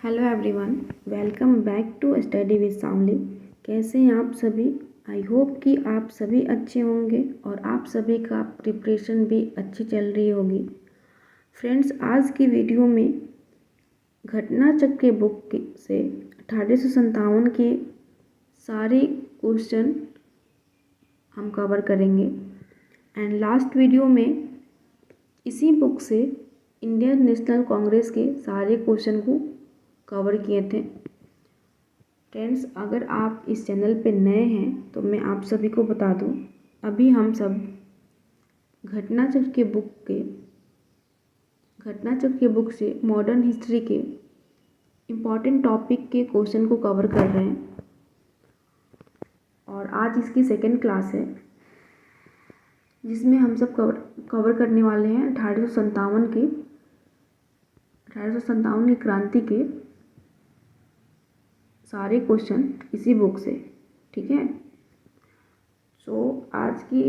Hello everyone, welcome back to study with Samli. कैसे हैं आप सभी? आई होप कि आप सभी अच्छे होंगे और आप सभी का प्रिपरेशन भी अच्छी चल रही होगी। फ्रेंड्स, आज की वीडियो में घटना चक्र बुक से 1857 के सारे क्वेश्चन हम कवर करेंगे एंड लास्ट वीडियो में इसी बुक से इंडियन नेशनल कांग्रेस के सारे क्वेश्चन को कवर किए थे। फ्रेंड्स, अगर आप इस चैनल पे नए हैं तो मैं आप सभी को बता दूं, अभी हम सब घटना चक्र के बुक से मॉडर्न हिस्ट्री के इम्पॉर्टेंट टॉपिक के क्वेश्चन को कवर कर रहे हैं और आज इसकी सेकेंड क्लास है जिसमें हम सब कवर करने वाले हैं 1857 की क्रांति के सारे क्वेश्चन इसी बुक से। ठीक है, सो आज की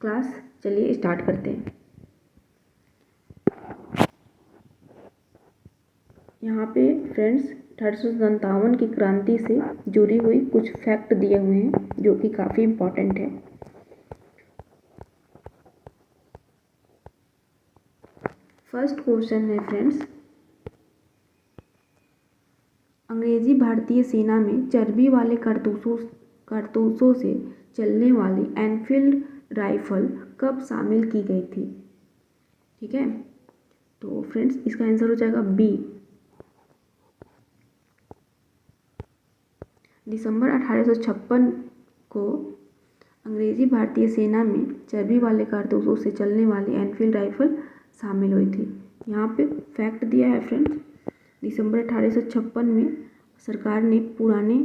क्लास चलिए स्टार्ट करते हैं। यहाँ पे फ्रेंड्स 1857 की क्रांति से जुड़ी हुई कुछ फैक्ट दिए हुए हैं जो कि काफ़ी इम्पोर्टेंट है। फर्स्ट क्वेश्चन है फ्रेंड्स, अंग्रेजी भारतीय सेना में चर्बी वाले कारतूसों से चलने वाली एनफील्ड राइफल कब शामिल की गई थी? ठीक है, तो फ्रेंड्स इसका आंसर हो जाएगा बी, दिसंबर 1856 को अंग्रेजी भारतीय सेना में चर्बी वाले कारतूसों से चलने वाली एनफील्ड राइफल शामिल हुई थी। यहाँ पे फैक्ट दिया है फ्रेंड्स, दिसंबर 1856 में सरकार ने पुराने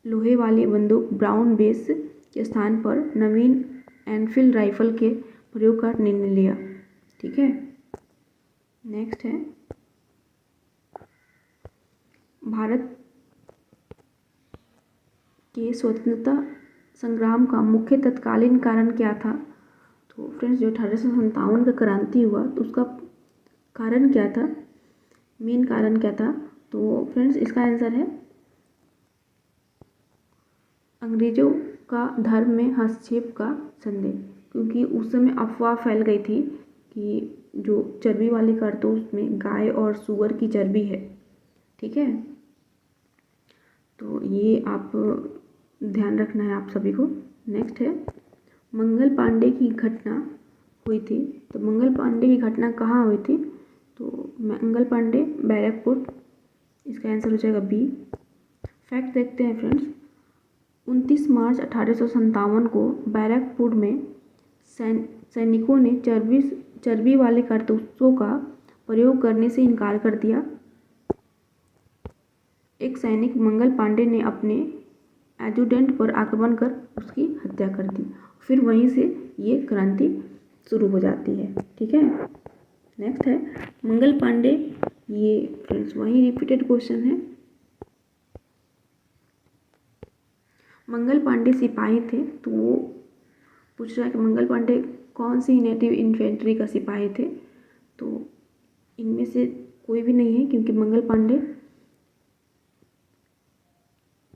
लोहे वाली बंदूक ब्राउन बेस के स्थान पर नवीन एनफील्ड राइफल के प्रयोग का निर्णय लिया। ठीक है, नेक्स्ट है, भारत के स्वतंत्रता संग्राम का मुख्य तत्कालीन कारण क्या था? तो फ्रेंड्स जो 1857 का क्रांति हुआ तो उसका कारण क्या था, मेन कारण क्या था? तो फ्रेंड्स इसका आंसर है अंग्रेजों का धर्म में हस्तक्षेप का संदेह, क्योंकि उस समय अफवाह फैल गई थी कि जो चर्बी वाले कारतूस में गाय और सूअर की चर्बी है। ठीक है, तो ये आप ध्यान रखना है आप सभी को। नेक्स्ट है, मंगल पांडे की घटना हुई थी, तो मंगल पांडे की घटना कहाँ हुई थी? तो मंगल पांडे बैरकपुर, इसका आंसर हो जाएगा बी। फैक्ट देखते हैं फ्रेंड्स, 29 मार्च 1857 को बैरकपुर में सैनिकों ने चर्बी वाले कारतूसों का प्रयोग करने से इनकार कर दिया। एक सैनिक मंगल पांडे ने अपने एजुटेंट पर आक्रमण कर उसकी हत्या कर दी। फिर वहीं से ये क्रांति शुरू हो जाती है। ठीक है, नेक्स्ट है मंगल पांडे, ये फ्रेंड्स वही रिपीटेड क्वेश्चन है। मंगल पांडे सिपाही थे, तो वो पूछ रहा है कि मंगल पांडे कौन सी नेटिव इन्फेंट्री का सिपाही थे? तो इनमें से कोई भी नहीं है, क्योंकि मंगल पांडे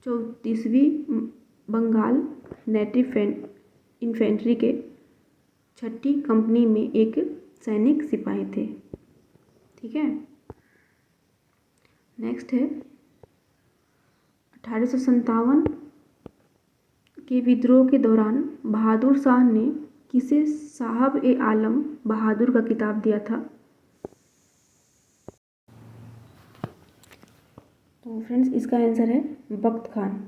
34वीं बंगाल नेटिव इन्फेंट्री के 6ठी कंपनी में एक सैनिक सिपाही थे। ठीक है, नेक्स्ट है 1857 के विद्रोह के दौरान बहादुर शाह ने किसे साहब ए आलम बहादुर का खिताब दिया था? तो फ्रेंड्स इसका आंसर है बख्त खान,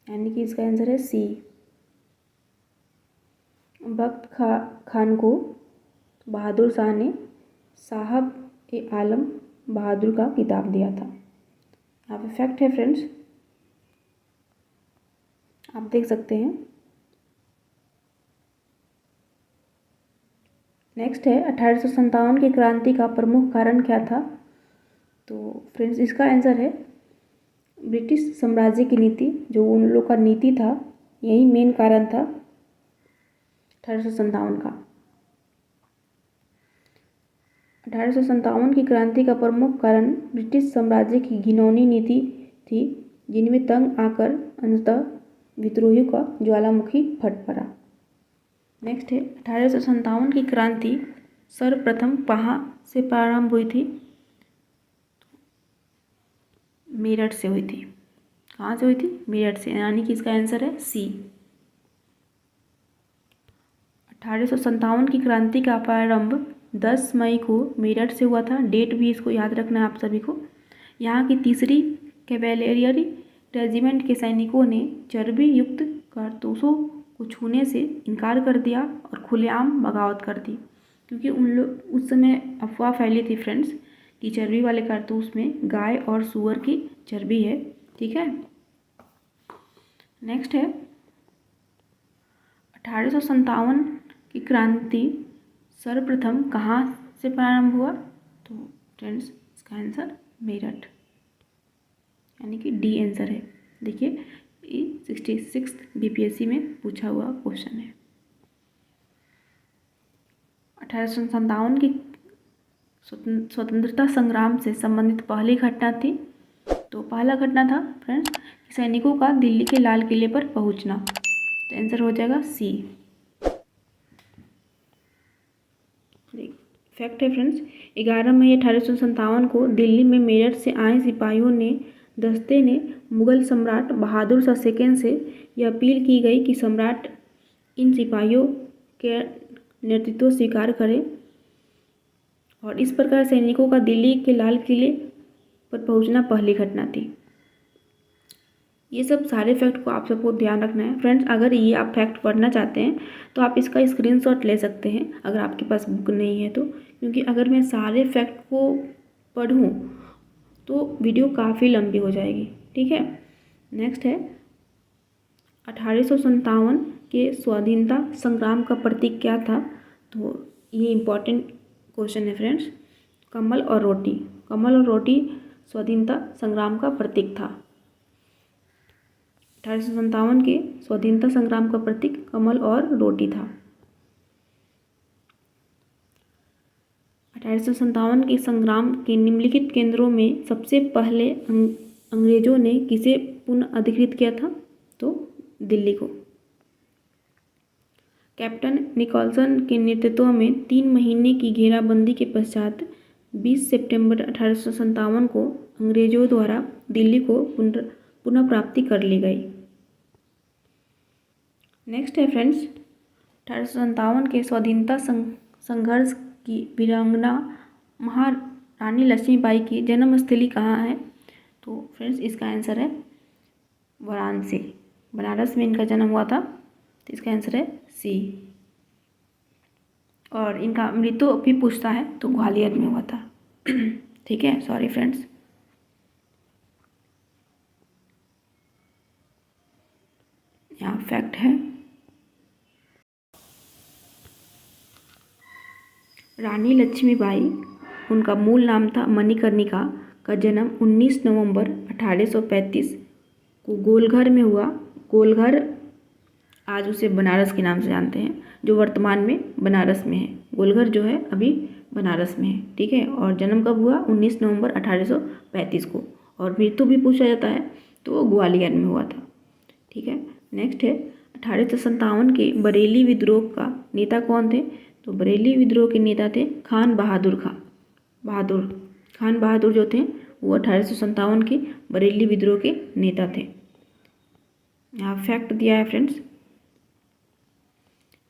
यानी कि इसका आंसर है सी। बख्त खान को बहादुर शाह ने साहब ए आलम बहादुर का खिताब दिया था। यहाँ पे फैक्ट है फ्रेंड्स, आप देख सकते हैं। नेक्स्ट है 1857 की क्रांति का प्रमुख कारण क्या था? तो फ्रेंड्स इसका आंसर है ब्रिटिश साम्राज्य की नीति, जो उन लोग का नीति था, यही मेन कारण था 1857 का। 1857 की क्रांति का प्रमुख कारण ब्रिटिश साम्राज्य की घिनौनी नीति थी, जिनमें तंग आकर अंततः विद्रोहियों का ज्वालामुखी फट पड़ा। नेक्स्ट है 1857 की क्रांति सर्वप्रथम कहाँ से प्रारंभ हुई थी? मेरठ से हुई थी। कहाँ से हुई थी? मेरठ से, यानी कि इसका आंसर है सी। 1857 की क्रांति का प्रारंभ 10 मई को मेरठ से हुआ था। डेट भी इसको याद रखना है आप सभी को। यहाँ की 3री कैवेलरी रेजिमेंट के सैनिकों ने चर्बी युक्त कारतूसों को छूने से इनकार कर दिया और खुलेआम बगावत कर दी, क्योंकि उस समय अफवाह फैली थी फ्रेंड्स कि चर्बी वाले कारतूस में गाय और सूअर की चर्बी है। ठीक है, नेक्स्ट है 1857 की क्रांति सर्वप्रथम कहाँ से प्रारंभ हुआ? तो फ्रेंड्स इसका आंसर मेरठ, यानी कि डी आंसर है। देखिए ये 66 बीपीएससी में पूछा हुआ क्वेश्चन है। 1857 की स्वतंत्रता संग्राम से संबंधित पहली घटना थी, तो पहला घटना था फ्रेंड्स सैनिकों का दिल्ली के लाल किले पर पहुंचना, तो आंसर हो जाएगा सी। फैक्ट है फ्रेंड्स, 11 मई 1857 को दिल्ली में मेरठ से आए सिपाहियों ने दस्ते ने मुगल सम्राट बहादुर शाह सेकंड से यह अपील की गई कि सम्राट इन सिपाहियों के नेतृत्व स्वीकार करें, और इस प्रकार सैनिकों का दिल्ली के लाल किले पर पहुंचना पहली घटना थी। ये सब सारे फैक्ट को आप सबको ध्यान रखना है फ्रेंड्स। अगर ये आप फैक्ट पढ़ना चाहते हैं तो आप इसका स्क्रीनशॉट ले सकते हैं अगर आपके पास बुक नहीं है तो, क्योंकि अगर मैं सारे फैक्ट को पढ़ूँ तो वीडियो काफ़ी लंबी हो जाएगी। ठीक है, नेक्स्ट है 1857 के स्वाधीनता संग्राम का प्रतीक क्या था? तो ये इम्पॉर्टेंट क्वेश्चन है फ्रेंड्स। कमल और रोटी, कमल और रोटी स्वाधीनता संग्राम का प्रतीक था। 1857 के स्वाधीनता संग्राम का प्रतीक कमल और रोटी था। 1857 के संग्राम के निम्नलिखित केंद्रों में सबसे पहले अंग्रेजों ने किसे पुनः अधिकृत किया था? तो दिल्ली को। कैप्टन निकोलसन के नेतृत्व में 3 महीने की घेराबंदी के पश्चात 20 सितंबर 1857 को अंग्रेजों द्वारा दिल्ली को पुनः प्राप्ति कर ली गई। नेक्स्ट है फ्रेंड्स 1857 के स्वाधीनता संघर्ष की वीरांगना महारानी लक्ष्मीबाई की जन्मस्थली कहाँ है? तो फ्रेंड्स इसका आंसर है वाराणसी, बनारस में इनका जन्म हुआ था, तो इसका आंसर है सी। और इनका मृत्यु भी पूछता है तो ग्वालियर में हुआ था। ठीक है, सॉरी फ्रेंड्स। यहाँ फैक्ट है, रानी लक्ष्मीबाई उनका मूल नाम था मणिकर्णिका का जन्म 19 नवंबर 1835 को गोलघर में हुआ। गोलघर आज उसे बनारस के नाम से जानते हैं, जो वर्तमान में बनारस में है। गोलघर जो है अभी बनारस में है। ठीक है, और जन्म कब हुआ? 19 नवंबर 1835 को, और मृत्यु भी पूछा जाता है तो वो ग्वालियर में हुआ था। ठीक है, नेक्स्ट है 1857 के बरेली विद्रोह का नेता कौन थे? तो बरेली विद्रोह के नेता थे खान बहादुर खान बहादुर जो थे वो 1857 के बरेली विद्रोह के नेता थे। यहाँ फैक्ट दिया है फ्रेंड्स।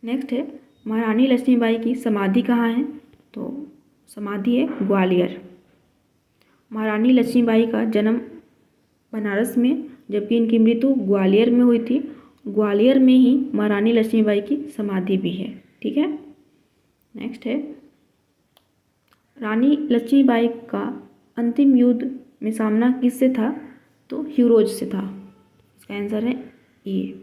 नेक्स्ट है महारानी लक्ष्मीबाई की समाधि कहाँ है? तो समाधि है ग्वालियर। महारानी लक्ष्मीबाई का जन्म बनारस में, जबकि इनकी मृत्यु ग्वालियर में हुई थी। ग्वालियर में ही महारानी लक्ष्मीबाई की समाधि भी है। ठीक है, नेक्स्ट है रानी लक्ष्मीबाई का अंतिम युद्ध में सामना किससे था? तो हीरोज से था। इसका आंसर है ए।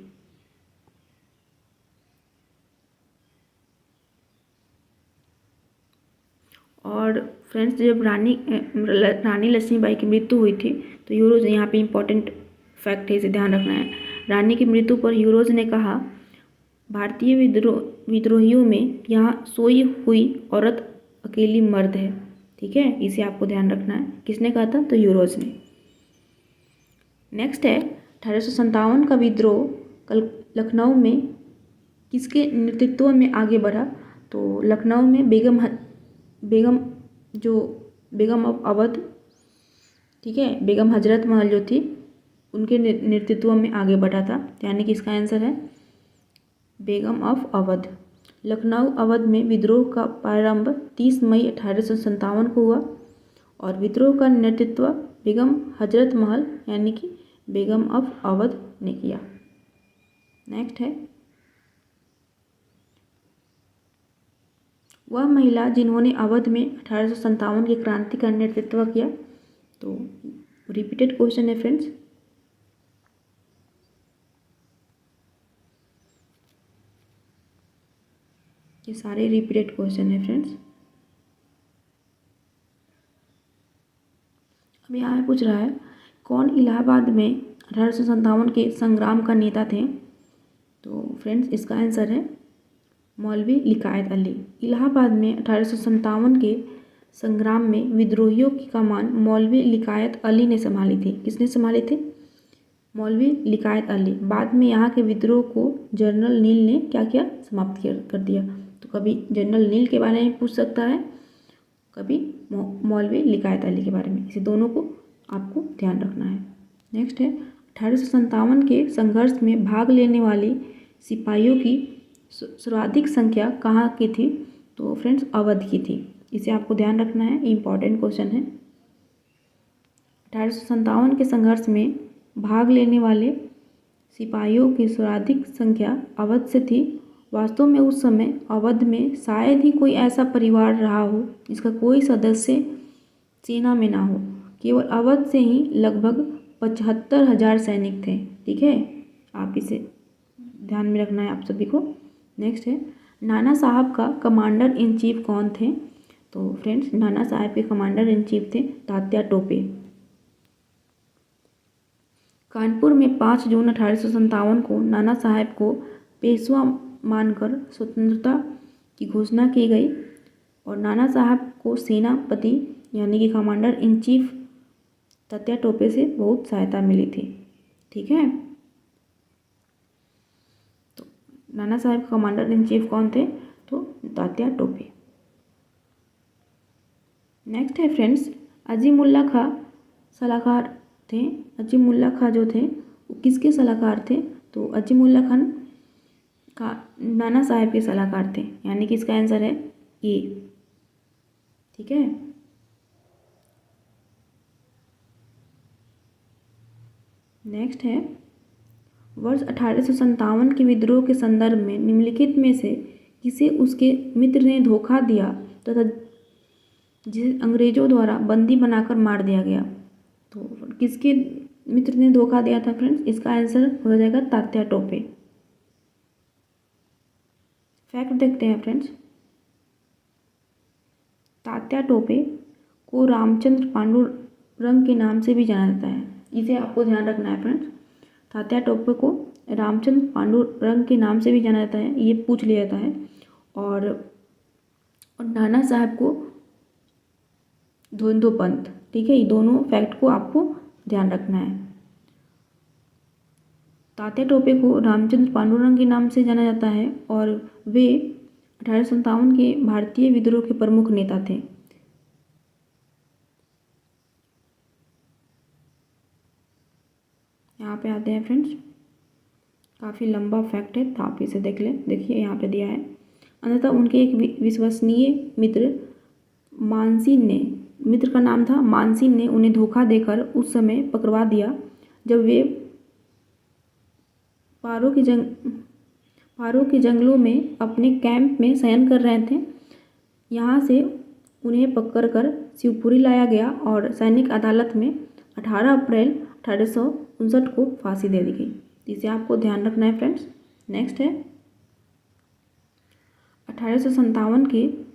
और फ्रेंड्स जब रानी लक्ष्मीबाई की मृत्यु हुई थी तो यूरोज, यहाँ पे इम्पोर्टेंट फैक्ट है, इसे ध्यान रखना है। रानी की मृत्यु पर यूरोज ने कहा, भारतीय विद्रोहियों में यहाँ सोई हुई औरत अकेली मर्द है। ठीक है, इसे आपको ध्यान रखना है। किसने कहा था? तो यूरोज ने। नेक्स्ट है 1857 का विद्रोह कल लखनऊ में किसके नेतृत्व में आगे बढ़ा? तो लखनऊ में बेगम ऑफ अवध, ठीक है, बेगम हजरत महल जो थी उनके नेतृत्व में आगे बढ़ा था, यानी कि इसका आंसर है बेगम ऑफ अवध। लखनऊ अवध में विद्रोह का प्रारंभ 30 मई 1857 को हुआ और विद्रोह का नेतृत्व बेगम हजरत महल यानी कि बेगम ऑफ अवध ने किया। नेक्स्ट है वह महिला जिन्होंने अवध में 1857 की क्रांति का नेतृत्व किया। तो रिपीटेड क्वेश्चन है फ्रेंड्स। ये सारे रिपीटेड क्वेश्चन है फ्रेंड्स। अब यहाँ पे पूछ रहा है कौन इलाहाबाद में 1857 के संग्राम का नेता थे? तो फ्रेंड्स इसका आंसर है मौलवी लिकायत अली। इलाहाबाद में 1857 के संग्राम में विद्रोहियों की कमान मौलवी लिकायत अली ने संभाली थी। किसने संभाली थी? मौलवी लिकायत अली। बाद में यहाँ के विद्रोह को जनरल नील ने क्या किया? समाप्त कर दिया। तो कभी जनरल नील के बारे में पूछ सकता है, कभी मौलवी लिकायत अली के बारे में। इसे दोनों को आपको ध्यान रखना है। नेक्स्ट है 1857 के संघर्ष में भाग लेने वाले सिपाहियों की सर्वाधिक संख्या कहाँ की थी? तो फ्रेंड्स अवध की थी। इसे आपको ध्यान रखना है, इम्पॉर्टेंट क्वेश्चन है। 1857 के संघर्ष में भाग लेने वाले सिपाहियों की सर्वाधिक संख्या अवध से थी। वास्तव में उस समय अवध में शायद ही कोई ऐसा परिवार रहा हो जिसका कोई सदस्य सेना में ना हो। केवल अवध से ही लगभग 75,000 सैनिक थे। ठीक है, आप इसे ध्यान में रखना है आप सभी को। नेक्स्ट है नाना साहब का कमांडर इन चीफ कौन थे? तो फ्रेंड्स नाना साहब के कमांडर इन चीफ थे तात्या टोपे। कानपुर में 5 जून 1857 को नाना साहब को पेशवा मानकर स्वतंत्रता की घोषणा की गई और नाना साहब को सेनापति यानी कि commander in chief Tatya Tope से बहुत सहायता मिली थी। ठीक है, तो नाना साहब कमांडर इन चीफ कौन थे? तो तात्या टोपे। नेक्स्ट है फ्रेंड्स अजीमुल्ला खां सलाहकार थे। अजीमुल्ला खां जो थे वो किसके सलाहकार थे? तो अजीमुल्ला खान का नाना साहब के सलाहकार थे, यानी कि इसका आंसर है ए। ठीक है, नेक्स्ट है वर्ष 1857 के विद्रोह के संदर्भ में निम्नलिखित में से किसे उसके मित्र ने धोखा दिया तथा जिसे अंग्रेजों द्वारा बंदी बनाकर मार दिया गया? तो किसके मित्र ने धोखा दिया था फ्रेंड्स? इसका आंसर हो जाएगा तात्या टोपे। फैक्ट देखते हैं फ्रेंड्स। तात्या टोपे को रामचंद्र पांडुरंग के नाम से भी जाना जाता है। इसे आपको ध्यान रखना है फ्रेंड्स। तात्या टोपे को रामचंद्र पांडुरंग के नाम से भी जाना जाता है, ये पूछ लिया जाता है। और नाना साहब को धोंदो पंत। ठीक है, ये दोनों फैक्ट को आपको ध्यान रखना है। तात्या टोपे को रामचंद्र पांडुरंग के नाम से जाना जाता है और वे 1857 के भारतीय विद्रोह के प्रमुख नेता थे। यहाँ पे आते हैं फ्रेंड्स, काफ़ी लंबा फैक्ट है तो आप इसे देख लें। देखिए यहाँ पे दिया है। अंततः उनके एक विश्वसनीय मित्र मानसिंह ने, मित्र का नाम था मानसिंह ने उन्हें धोखा देकर उस समय पकड़वा दिया जब वे पारो के जंगलों में अपने कैंप में शयन कर रहे थे। यहाँ से उन्हें पकड़कर शिवपुरी लाया गया और सैनिक अदालत में 18 अप्रैल 1859 को फांसी दे दी गई। इसे आपको ध्यान रखना है फ्रेंड्स। नेक्स्ट है 1857 के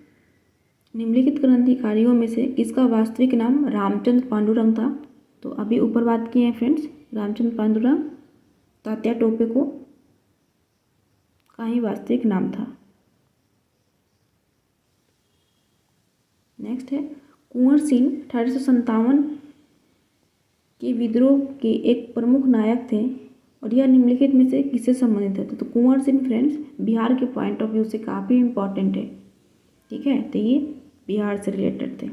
निम्नलिखित क्रांतिकारियों में से किसका वास्तविक नाम रामचंद्र पांडुरंग था? तो अभी ऊपर बात की है फ्रेंड्स, रामचंद्र पांडुरंग तात्या टोपे को का ही वास्तविक नाम था। नेक्स्ट है कुंवर सिंह 1857 के विद्रोह के एक प्रमुख नायक थे और यह निम्नलिखित में से किससे संबंधित है। तो कुंवर सिंह फ्रेंड्स बिहार के पॉइंट ऑफ व्यू से काफ़ी इम्पॉर्टेंट है, ठीक है। तो ये बिहार से रिलेटेड थे।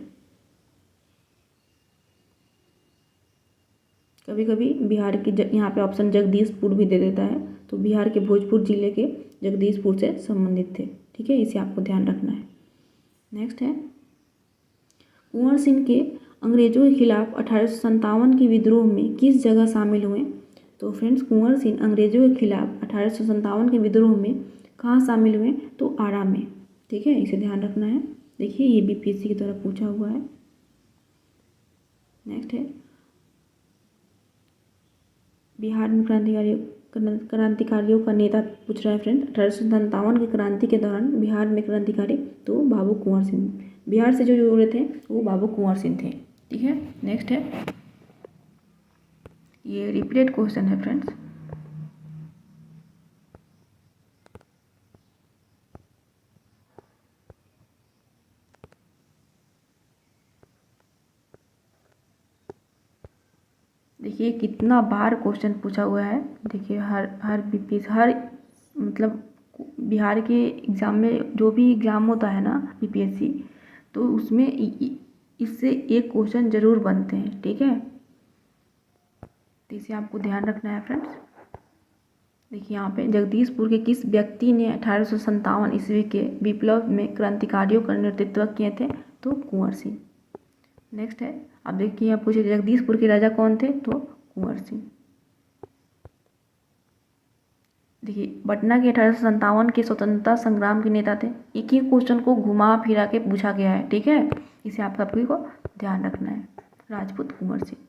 कभी कभी बिहार के यहाँ पे ऑप्शन जगदीशपुर भी दे देता है, तो बिहार के भोजपुर जिले के जगदीशपुर से संबंधित थे, ठीक है। इसे आपको ध्यान रखना है। नेक्स्ट है कुंवर सिंह के अंग्रेजों के खिलाफ 1857 के विद्रोह में किस जगह शामिल हुए। तो फ्रेंड्स कुंवर सिंह अंग्रेजों के खिलाफ 1857 के विद्रोह में कहाँ शामिल हुए, तो आरा में, ठीक है। इसे ध्यान रखना है। देखिए ये बीपीएससी की तरफ पूछा हुआ है। नेक्स्ट है बिहार में क्रांतिकारियों का नेता पूछ रहा है फ्रेंड। 1857 की क्रांति के दौरान बिहार में क्रांतिकारी तो बाबू कुंवर सिंह, बिहार से जो जुड़े थे वो बाबू कुंवर सिंह थे, ठीक है। नेक्स्ट है ये रिपीटेड क्वेश्चन है फ्रेंड्स। देखिए कितना बार क्वेश्चन पूछा हुआ है। देखिए हर बीपीएससी हर मतलब बिहार के एग्ज़ाम में जो भी एग्ज़ाम होता है ना बीपीएससी, तो उसमें इससे एक क्वेश्चन ज़रूर बनते हैं, ठीक है। तो इसे आपको ध्यान रखना है फ्रेंड्स। देखिए यहाँ पे जगदीशपुर के किस व्यक्ति ने 1857 ईस्वी के विप्लव में क्रांतिकारियों का नेतृत्व किए थे, तो कुंवर सिंह। नेक्स्ट है अब देखिए आप पूछे जगदीशपुर के राजा कौन थे, तो कुंवर सिंह। देखिए पटना के 1857 के स्वतंत्रता संग्राम के नेता थे। एक ही क्वेश्चन को घुमा फिरा के पूछा गया है, ठीक है। इसे आप सभी को ध्यान रखना है। राजपूत कुंवर सिंह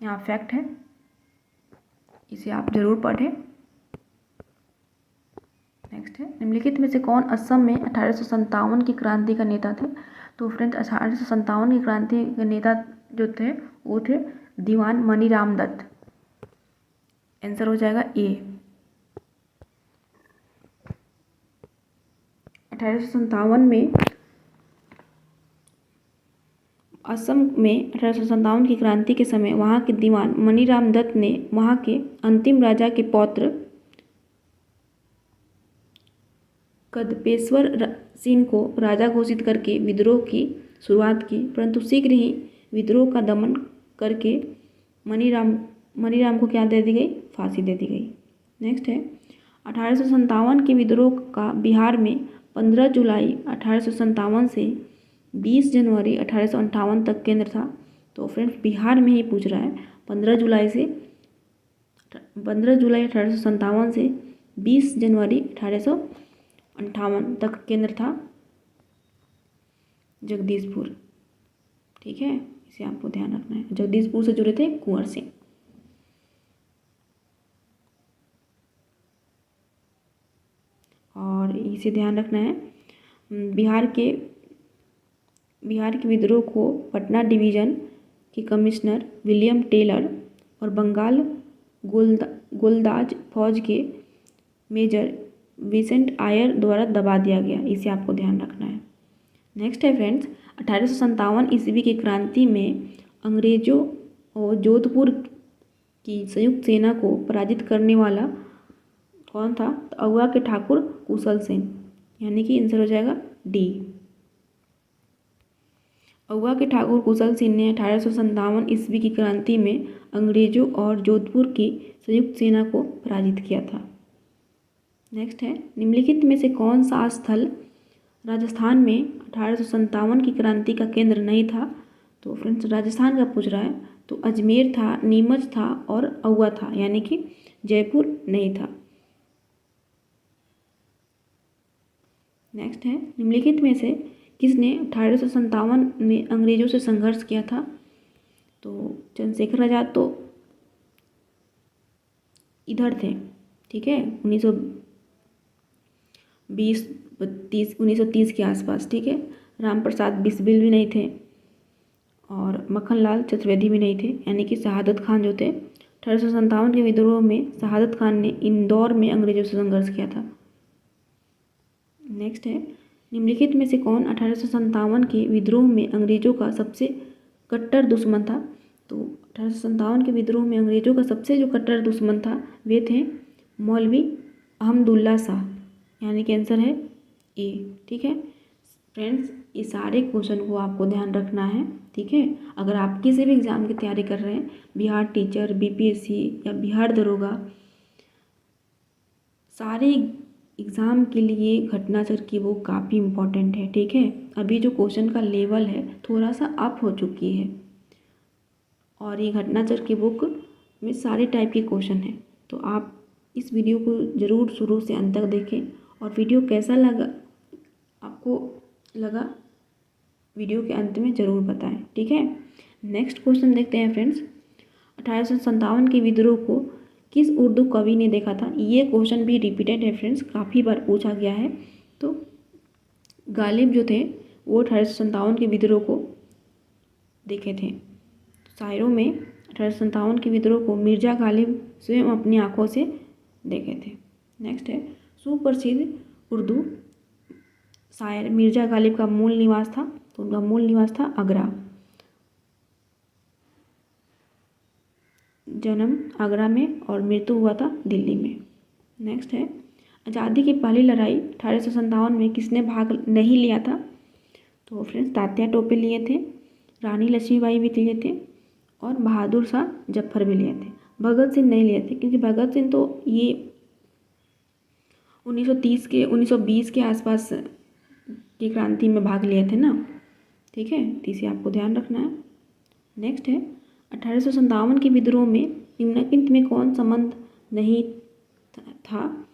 यहाँ फैक्ट है, इसे आप जरूर पढ़ें। नेक्स्ट है निम्नलिखित में से कौन असम में 1857 की क्रांति का नेता थे। तो फ्रेंड्स 1857 की क्रांति के नेता जो थे वो थे दीवान मनीराम दत्त। आंसर हो जाएगा ए। 1857 में असम में 1857 की क्रांति के समय वहाँ के दीवान मनीराम दत्त ने वहाँ के अंतिम राजा के पौत्र कदपेश्वर सिंह को राजा घोषित करके विद्रोह की शुरुआत की, परंतु शीघ्र ही विद्रोह का दमन करके मनीराम को क्या दे दी गई, फांसी दे दी गई। नेक्स्ट है 1857 के विद्रोह का बिहार में 15 जुलाई 1857 से 20 जनवरी 1858 तक केंद्र था। तो फ्रेंड्स बिहार में ही पूछ रहा है। 15 जुलाई 1857 से 20 जनवरी 1858 तक केंद्र था जगदीशपुर, ठीक है। इसे आपको ध्यान रखना है। जगदीशपुर से जुड़े थे कुंवर सिंह। और इसे ध्यान रखना है बिहार के विद्रोह को पटना डिवीज़न के कमिश्नर विलियम टेलर और बंगाल गोलंदाज फौज के मेजर विसेंट आयर द्वारा दबा दिया गया। इसे आपको ध्यान रखना है। नेक्स्ट है फ्रेंड्स 1857 ईस्वी की क्रांति में अंग्रेजों और जोधपुर की संयुक्त सेना को पराजित करने वाला कौन था, तो अगवा के ठाकुर कुशल सिंह, यानी कि आंसर हो जाएगा डी। अगवा के ठाकुर कुशल सिंह ने 1857 ईस्वी की क्रांति में अंग्रेजों और जोधपुर की संयुक्त सेना को पराजित किया था। नेक्स्ट है निम्नलिखित में से कौन सा स्थल राजस्थान में 1857 की क्रांति का केंद्र नहीं था। तो फ्रेंड्स राजस्थान का पूछ रहा है, तो अजमेर था, नीमच था और अगवा था, यानी कि जयपुर नहीं था। नेक्स्ट है निम्नलिखित में से किसने 1857 में अंग्रेजों से संघर्ष किया था। तो चंद्रशेखर आजाद तो इधर थे, ठीक है, 1930 के आसपास, ठीक है। रामप्रसाद बिस्मिल भी नहीं थे और मक्खनलाल चतुर्वेदी भी नहीं थे, यानी कि शहादत खान जो थे 1857 के विद्रोह में शहादत खान ने इंदौर में अंग्रेजों से संघर्ष किया था। नेक्स्ट है निम्नलिखित में से कौन 1857 के विद्रोह में अंग्रेजों का सबसे कट्टर दुश्मन था? तो 1857 के विद्रोह में अंग्रेजों का सबसे जो कट्टर दुश्मन था वे थे मौलवी अहमदुल्ला शाह, यानी कि आंसर है ए। ठीक है फ्रेंड्स, ये सारे क्वेश्चन को आपको ध्यान रखना है। ठीक है, अगर आप किसी भी एग्ज़ाम की तैयारी कर रहे हैं, बिहार टीचर, बीपीएससी या बिहार दरोगा, सारे एग्ज़ाम के लिए घटनाचर की बुक काफ़ी इम्पॉर्टेंट है। ठीक है, अभी जो क्वेश्चन का लेवल है थोड़ा सा अप हो चुकी है और ये घटनाचर की बुक में सारे टाइप के क्वेश्चन हैं। तो आप इस वीडियो को ज़रूर शुरू से अंत तक देखें और वीडियो कैसा लगा आपको वीडियो के अंत में ज़रूर बताएं। ठीक है, नेक्स्ट क्वेश्चन देखते हैं फ्रेंड्स। 1857 के विद्रोह को किस उर्दू कवि ने देखा था? ये क्वेश्चन भी रिपीटेड है फ्रेंड्स, काफ़ी बार पूछा गया है। तो गालिब जो थे वो 1857 के विद्रोह को देखे थे। शायरों में 1857 के विद्रोह को मिर्ज़ा गालिब स्वयं अपनी आंखों से देखे थे। नेक्स्ट है, सुप्रसिद्ध उर्दू शायर मिर्ज़ा गालिब का मूल निवास था? तो उनका मूल निवास था आगरा। जन्म आगरा में और मृत्यु हुआ था दिल्ली में। नेक्स्ट है, आज़ादी की पहली लड़ाई 1857 में किसने भाग नहीं लिया था? तो फ्रेंड्स तात्या टोपे लिए थे, रानी लक्ष्मीबाई भी लिए थे और बहादुर शाह जफर भी लिए थे। भगत सिंह नहीं लिए थे क्योंकि भगत सिंह तो ये 1920 के आसपास की क्रांति में भाग लिए थे ना। ठीक है, तो इसे आपको ध्यान रखना है। नेक्स्ट है, 1857 के विद्रोह में निम्नलिखित में कौन संबंध नहीं था?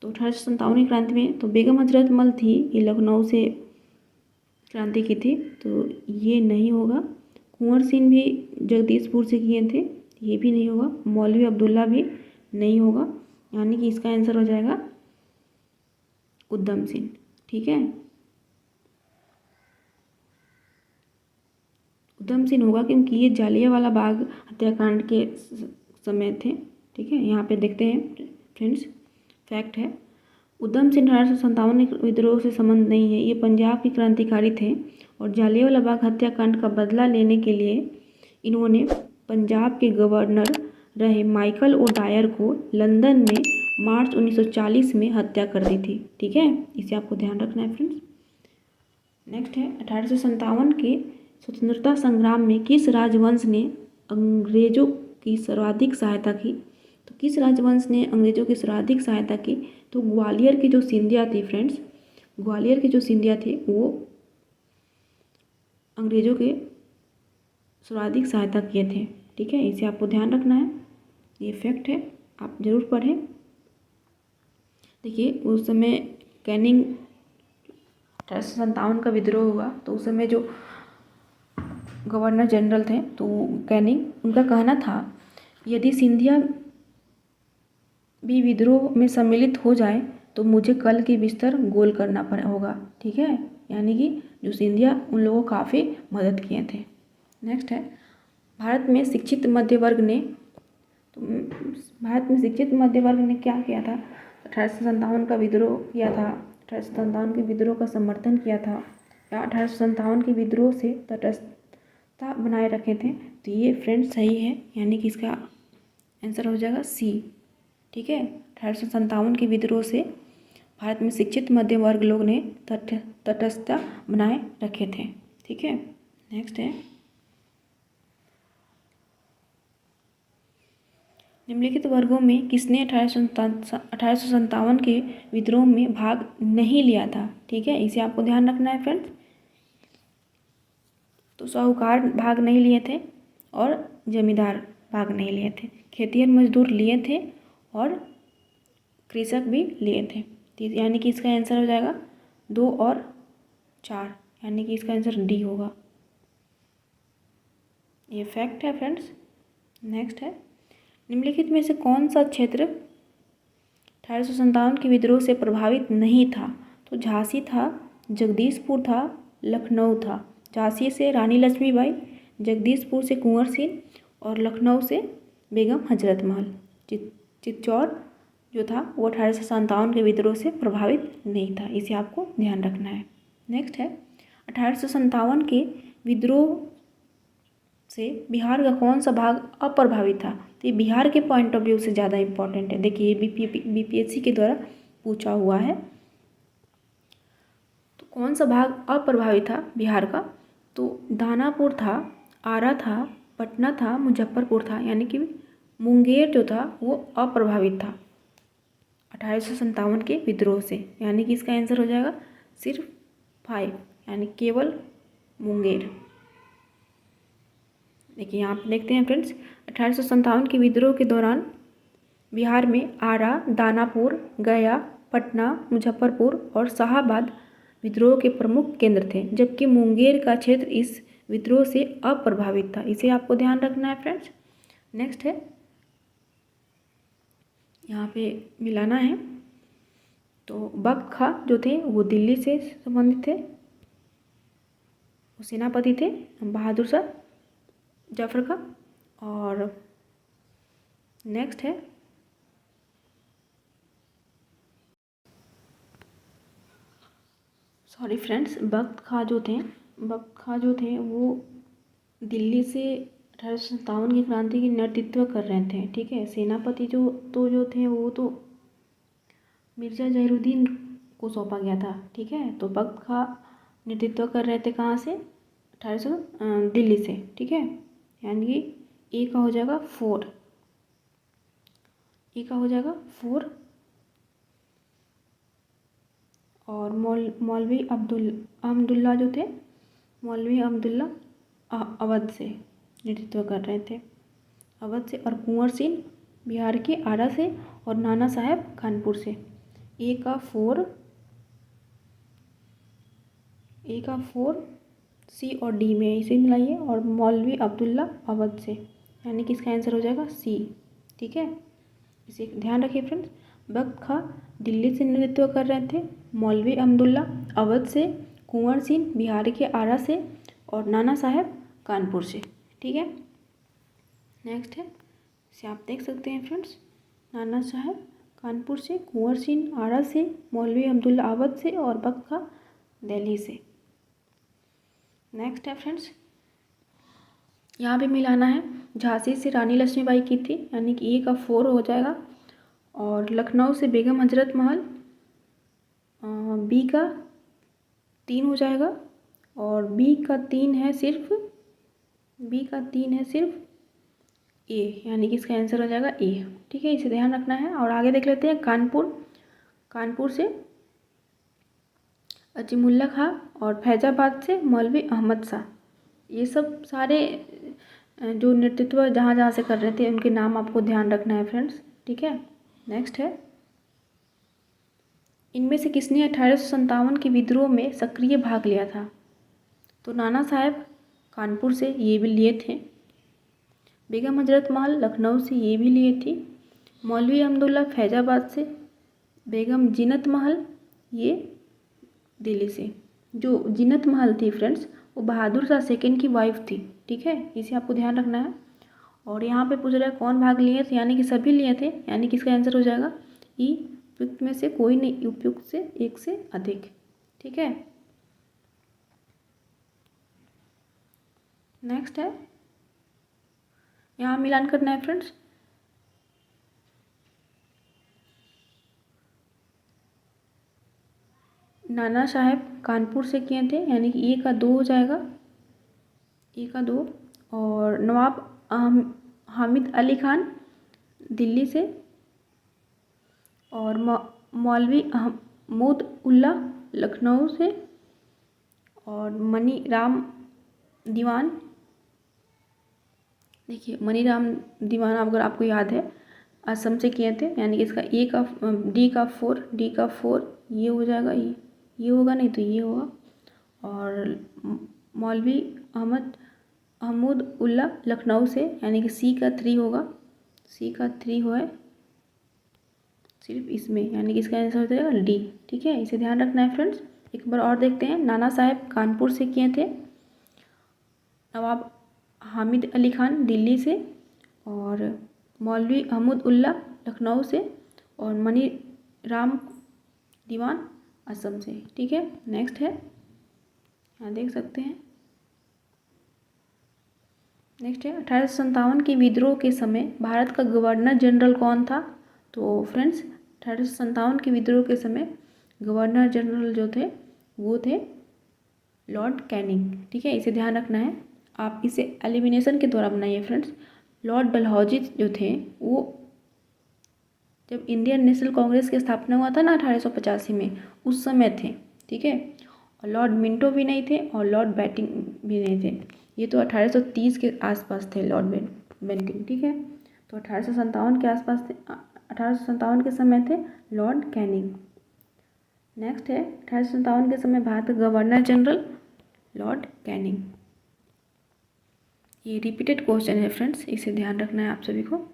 तो 1857 की क्रांति में तो बेगम हजरत महल थी, ये लखनऊ से क्रांति की थी, तो ये नहीं होगा। कुंवर सिंह भी जगदीशपुर से किए थे, ये भी नहीं होगा। मौलवी अब्दुल्ला भी नहीं होगा, यानी कि इसका आंसर हो जाएगा उधम सिंह। ठीक है, उधम सिंह होगा क्योंकि ये जालियांवाला बाग हत्याकांड के समय थे। ठीक है, यहाँ पे देखते हैं फ्रेंड्स, फैक्ट है उधम सिंह 1857 विद्रोह से संबंध नहीं है। ये पंजाब के क्रांतिकारी थे और जालियांवाला बाग हत्याकांड का बदला लेने के लिए इन्होंने पंजाब के गवर्नर रहे माइकल ओ डायर को लंदन में मार्च 1940 में हत्या कर दी थी। ठीक है, इसे आपको ध्यान रखना है फ्रेंड्स। नेक्स्ट है, 1857 के स्वतंत्रता संग्राम में किस राजवंश ने अंग्रेजों की सर्वाधिक सहायता की? तो किस राजवंश ने अंग्रेजों की सर्वाधिक सहायता की? तो ग्वालियर की जो सिंधिया थी फ्रेंड्स, ग्वालियर की जो सिंधिया थी वो अंग्रेजों के सर्वाधिक सहायता किए थे। ठीक है, इसे आपको ध्यान रखना है, ये फैक्ट है, आप जरूर पढ़ें। देखिए उस समय कैनिंग 1857 का विद्रोह हुआ तो उस समय जो गवर्नर जनरल थे तो कैनिंग, उनका कहना था यदि सिंधिया भी विद्रोह में सम्मिलित हो जाए तो मुझे कल की बिस्तर गोल करना होगा। ठीक है, यानी कि जो सिंधिया उन लोगों को काफ़ी मदद किए थे। नेक्स्ट है, भारत में शिक्षित मध्य वर्ग ने क्या किया था? 1857 का विद्रोह किया था, 1857 के विद्रोह का समर्थन किया था या 1857 के विद्रोह से तटस्थता बनाए रखे थे। तो ये फ्रेंड्स सही है, यानी कि इसका आंसर हो जाएगा सी। ठीक है, 1857 के विद्रोह से भारत में शिक्षित मध्य वर्ग लोग ने तटस्थता बनाए रखे थे। ठीक है, नेक्स्ट है, निम्नलिखित वर्गों में किसने 1857 के विद्रोह में भाग नहीं लिया था? ठीक है, इसे आपको ध्यान रखना है फ्रेंड्स। तो साहूकार भाग नहीं लिए थे और जमींदार भाग नहीं लिए थे, खेतिहर मजदूर लिए थे और कृषक भी लिए थे। यानी कि इसका आंसर हो जाएगा 2 और 4, यानी कि इसका आंसर डी होगा, ये फैक्ट है फ्रेंड्स। नेक्स्ट है, निम्नलिखित में से कौन सा क्षेत्र 1857 के विद्रोह से प्रभावित नहीं था? तो झांसी था, जगदीशपुर था, लखनऊ था। झांसी से रानी लक्ष्मीबाई, जगदीशपुर से कुंवर सिंह और लखनऊ से बेगम हजरत महल। चित्तौड़ जो था वो 1857 के विद्रोह से प्रभावित नहीं था। इसे आपको ध्यान रखना है। नेक्स्ट है 1857 के विद्रोह से बिहार का कौन सा भाग अप्रभावित था। तो ये बिहार के पॉइंट ऑफ व्यू से ज़्यादा इम्पोर्टेंट है। देखिए बीपीएससी के द्वारा पूछा हुआ है। तो कौन सा भाग अप्रभावित था बिहार का। तो दानापुर था, आरा था, पटना था, मुजफ्फरपुर था, यानी कि मुंगेर जो था वो अप्रभावित था 1857 के विद्रोह से। यानी कि इसका आंसर हो जाएगा सिर्फ 5, यानी केवल मुंगेर। देखिए यहाँ पे देखते हैं फ्रेंड्स, 1857 के विद्रोह के दौरान बिहार में आरा, दानापुर, गया, पटना, मुजफ्फरपुर और शाहाबाद विद्रोह के प्रमुख केंद्र थे, जबकि मुंगेर का क्षेत्र इस विद्रोह से अप्रभावित था। इसे आपको ध्यान रखना है फ्रेंड्स। नेक्स्ट है, यहाँ पे मिलाना है। तो बख्त खां जो थे वो दिल्ली से संबंधित थे, वो सेनापति थे बहादुर शाह जफर का। और नेक्स्ट है सॉरी फ्रेंड्स, बख्त खां जो थे वो दिल्ली से 1857 की क्रांति की नेतृत्व कर रहे थे। ठीक है, सेनापति जो थे वो तो मिर्जा जहीरुद्दीन को सौंपा गया था। ठीक है, तो बख्त खां नेतृत्व कर रहे थे कहाँ से, 1800 दिल्ली से। ठीक है, यानी कि ए का हो जाएगा 4, ए का हो जाएगा 4। और मौलवी अहमदुल्ला जो थे, मौलवी अहमदुल्ला अवध से नेतृत्व कर रहे थे, अवध से। और कुंवर सिंह बिहार के आरा से, और नाना साहेब कानपुर से। ए का 4, सी और डी में इसे मिलाइए, और मौलवी अब्दुल्ला अवध से, यानी कि इसका आंसर हो जाएगा सी। ठीक है, इसे ध्यान रखिए फ्रेंड्स। बख्त खां दिल्ली से नेतृत्व कर रहे थे, मौलवी अहमदुल्ला अवध से, कुंवर सिंह बिहार के आरा से, और नाना साहेब कानपुर से। ठीक है, नेक्स्ट है, इसे आप देख सकते हैं फ्रेंड्स, नाना साहेब कानपुर से, कुंवर सिंह आरा से, मौलवी अब्दुल्ला अवध से, और बख्त खां दिल्ली से। नेक्स्ट है फ्रेंड्स, यहाँ पे मिलाना है। झांसी से रानी लक्ष्मीबाई की थी, यानी कि ए का 4 हो जाएगा। और लखनऊ से बेगम हजरत महल, बी का 3 हो जाएगा। और बी का 3 है सिर्फ ए, यानी कि इसका आंसर हो जाएगा ए। ठीक है, इसे ध्यान रखना है। और आगे देख लेते हैं, कानपुर से अजीमुल्ला खां, और फैजाबाद से मौलवी अहमद शाह। ये सब सारे जो नेतृत्व जहाँ जहाँ से कर रहे थे उनके नाम आपको ध्यान रखना है फ्रेंड्स। ठीक है, नेक्स्ट है, इनमें से किसने 1857 के विद्रोह में सक्रिय भाग लिया था। तो नाना साहेब कानपुर से ये भी लिए थे, बेगम हजरत महल लखनऊ से ये भी लिए थी, मौलवी अहमदुल्ला फैजाबाद से, बेगम जीनत महल ये दिल्ली से। जो जीनत महल थी फ्रेंड्स वो बहादुर शाह सेकंड की वाइफ थी। ठीक है, इसे आपको ध्यान रखना है। और यहाँ पे पूछ रहा है कौन भाग लिए थे, यानी कि सभी लिए थे, यानी कि इसका आंसर हो जाएगा ई, उपयुक्त में से कोई नहीं, उपयुक्त से एक से अधिक। ठीक है, नेक्स्ट है, यहाँ मिलान करना है फ्रेंड्स। नाना साहेब कानपुर से किए थे, यानी कि ए का 2 हो जाएगा, ए का 2। और नवाब हामिद अली खान दिल्ली से, और मौलवी महमूद उल्ला लखनऊ से, और मनी राम दीवान, देखिए मनी राम दीवान अगर आपको याद है असम से किए थे, यानी कि इसका डी का 4 ये हो जाएगा, ये होगा नहीं तो ये होगा। और मौलवी महमूद उल्ला लखनऊ से, यानी कि सी का 3 होगा, सी का 3 है सिर्फ इसमें, यानी कि इसका आंसर हो जाएगा डी। ठीक है, इसे ध्यान रखना है फ्रेंड्स। एक बार और देखते हैं, नाना साहेब कानपुर से किए थे, नवाब हामिद अली खान दिल्ली से, और मौलवी महमूद उल्ला लखनऊ से, और मनी राम दीवान असम से। ठीक है, नेक्स्ट है, यहाँ देख सकते हैं। नेक्स्ट है 1857 के विद्रोह के समय भारत का गवर्नर जनरल कौन था? तो फ्रेंड्स 1857 के विद्रोह के समय गवर्नर जनरल जो थे वो थे लॉर्ड कैनिंग। ठीक है, इसे ध्यान रखना है, आप इसे एलिमिनेशन के द्वारा बनाइए फ्रेंड्स। लॉर्ड डलहौजी जो थे वो जब इंडियन नेशनल कांग्रेस की स्थापना हुआ था ना 1885 में, उस समय थे। ठीक है, और लॉर्ड मिंटो भी नहीं थे और लॉर्ड बैटिंग भी नहीं थे, ये तो 1830 के आसपास थे लॉर्ड बेंटिंग। ठीक है, तो 1857 के आसपास थे, 1857 के समय थे लॉर्ड कैनिंग। नेक्स्ट है 1857 के समय भारत का गवर्नर जनरल लॉर्ड कैनिंग। ये रिपीटेड क्वेश्चन है फ्रेंड्स, इसे ध्यान रखना है आप सभी को।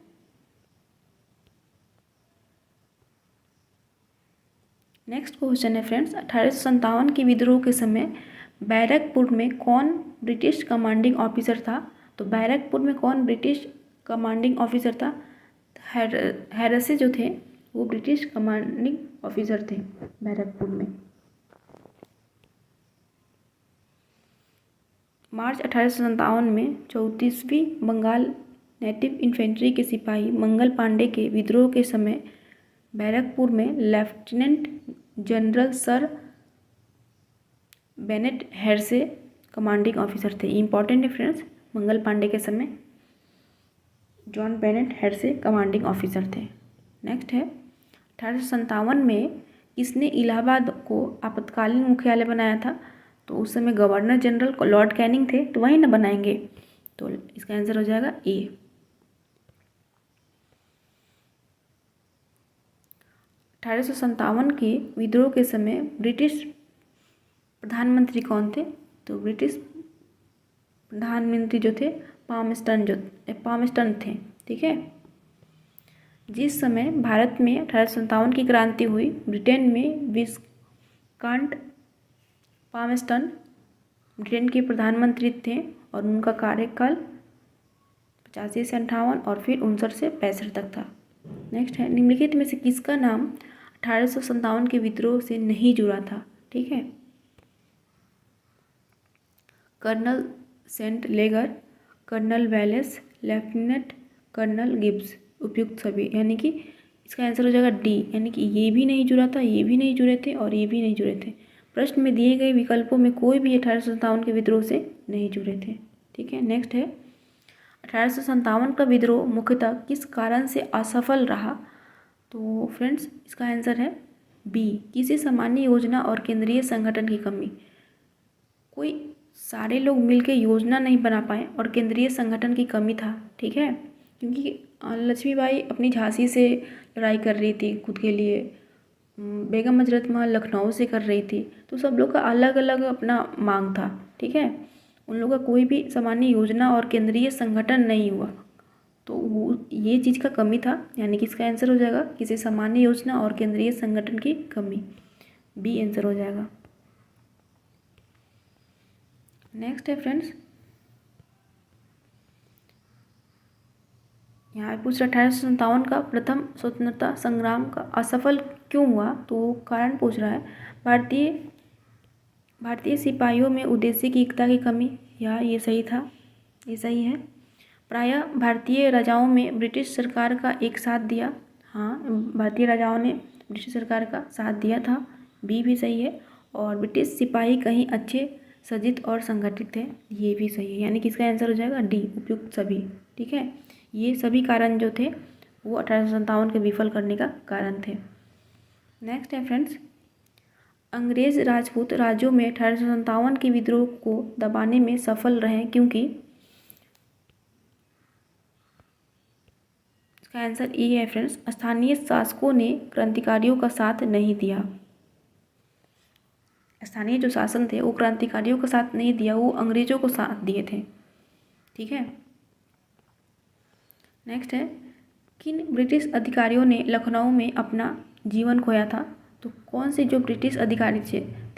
नेक्स्ट क्वेश्चन है फ्रेंड्स 1857 के विद्रोह के समय बैरकपुर में कौन ब्रिटिश कमांडिंग ऑफिसर था? तो बैरकपुर में कौन ब्रिटिश कमांडिंग ऑफिसर था? हैरसे जो थे वो ब्रिटिश कमांडिंग ऑफिसर थे बैरकपुर में। मार्च 1857 में 34वीं बंगाल नेटिव इन्फेंट्री के सिपाही मंगल पांडे के विद्रोह के समय बैरकपुर में lieutenant general sir Bennett Hearsey commanding officer थे। इंपॉर्टेंट है फ्रेंड्स, मंगल पांडे के समय John Bennett Hearsey commanding officer थे। नेक्स्ट है 1857 में किसने इलाहाबाद को आपातकालीन मुख्यालय बनाया था? तो उस समय गवर्नर जनरल लॉर्ड कैनिंग थे, तो वही ना बनाएंगे, तो इसका आंसर हो जाएगा ए। 1857 के विद्रोह के समय ब्रिटिश प्रधानमंत्री कौन थे? तो ब्रिटिश प्रधानमंत्री जो थे पामस्टन थे। ठीक है, जिस समय भारत में 1857 की क्रांति हुई, ब्रिटेन में विस्काउंट पामस्टन ब्रिटेन के प्रधानमंत्री थे और उनका कार्यकाल 85 से 58 और फिर 59 से 65 तक था। नेक्स्ट है निम्नलिखित में से किसका नाम 1857 के विद्रोह से नहीं जुड़ा था? ठीक है, colonel Saint Leger, colonel Wallace, lieutenant colonel Gibbs, उपयुक्त सभी, यानी कि इसका आंसर हो जाएगा डी, यानी कि ये भी नहीं जुड़ा था, ये भी नहीं जुड़े थे और ये भी नहीं जुड़े थे। प्रश्न में दिए गए विकल्पों में कोई भी 1857 के विद्रोह से नहीं जुड़े थे। ठीक है, नेक्स्ट है 1857 का विद्रोह मुख्यतः किस कारण से असफल रहा? तो फ्रेंड्स इसका आंसर है बी, किसी सामान्य योजना और केंद्रीय संगठन की कमी। कोई सारे लोग मिलकर योजना नहीं बना पाए और केंद्रीय संगठन की कमी था। ठीक है, क्योंकि लक्ष्मीबाई अपनी झांसी से लड़ाई कर रही थी खुद के लिए, बेगम हजरत महल लखनऊ से कर रही थी, तो सब लोग का अलग अलग अपना मांग था। ठीक है, उन लोगों का कोई भी सामान्य योजना और केंद्रीय संगठन नहीं हुआ, तो वो ये चीज़ का कमी था, यानी कि इसका आंसर हो जाएगा किसी सामान्य योजना और केंद्रीय संगठन की कमी, बी आंसर हो जाएगा। नेक्स्ट है फ्रेंड्स, यहाँ पूछ रहा 1857 का प्रथम स्वतंत्रता संग्राम का असफल क्यों हुआ? तो कारण पूछ रहा है भारतीय सिपाहियों में उद्देश्य की एकता की कमी, या ये सही था, ये सही है। प्रायः भारतीय राजाओं में ब्रिटिश सरकार का एक साथ दिया, हाँ भारतीय राजाओं ने ब्रिटिश सरकार का साथ दिया था, बी भी सही है। और ब्रिटिश सिपाही कहीं अच्छे सज्जित और संगठित थे, ये भी सही है, यानी कि इसका आंसर हो जाएगा डी, उपयुक्त सभी। ठीक है, ये सभी कारण जो थे वो 1857 के विफल करने का कारण थे। नेक्स्ट है फ्रेंड्स, अंग्रेज राजपूत राज्यों में 1857 के विद्रोह को दबाने में सफल रहे क्योंकि, इसका आंसर ए है फ्रेंड्स, स्थानीय शासकों ने क्रांतिकारियों का साथ नहीं दिया। स्थानीय जो शासन थे वो क्रांतिकारियों का साथ नहीं दिया, वो अंग्रेजों को साथ दिए थे। ठीक है, नेक्स्ट है किन ब्रिटिश अधिकारियों ने लखनऊ में अपना जीवन खोया था? तो कौन से जो ब्रिटिश अधिकारी